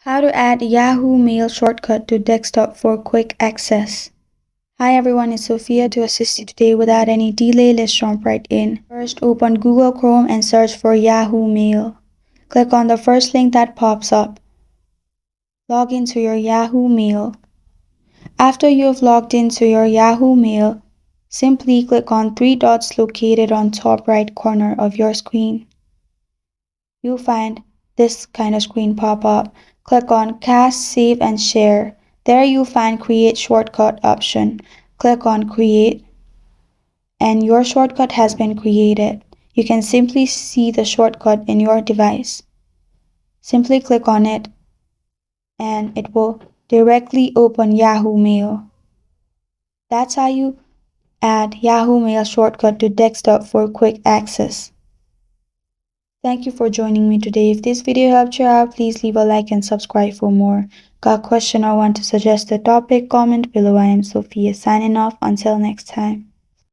How to add Yahoo Mail Shortcut to desktop for quick access. Hi everyone, it's Sophia to assist you today. Without any delay, let's jump right in. First, open Google Chrome and search for Yahoo Mail. Click on the first link that pops up. Log into your Yahoo Mail. After you have logged into your Yahoo Mail, simply click on three dots located on top right corner of your screen. You'll find this kind of screen pop up. Click on Cast, Save and Share. There you'll find Create Shortcut option. Click on Create and your shortcut has been created. You can simply see the shortcut in your device. Simply click on it and it will directly open Yahoo Mail. That's how you add Yahoo Mail Shortcut to desktop for quick access. Thank you for joining me today. If this video helped you out, please leave a like and subscribe for more. Got a question or want to suggest a topic? Comment below. I am Sophia signing off. Until next time.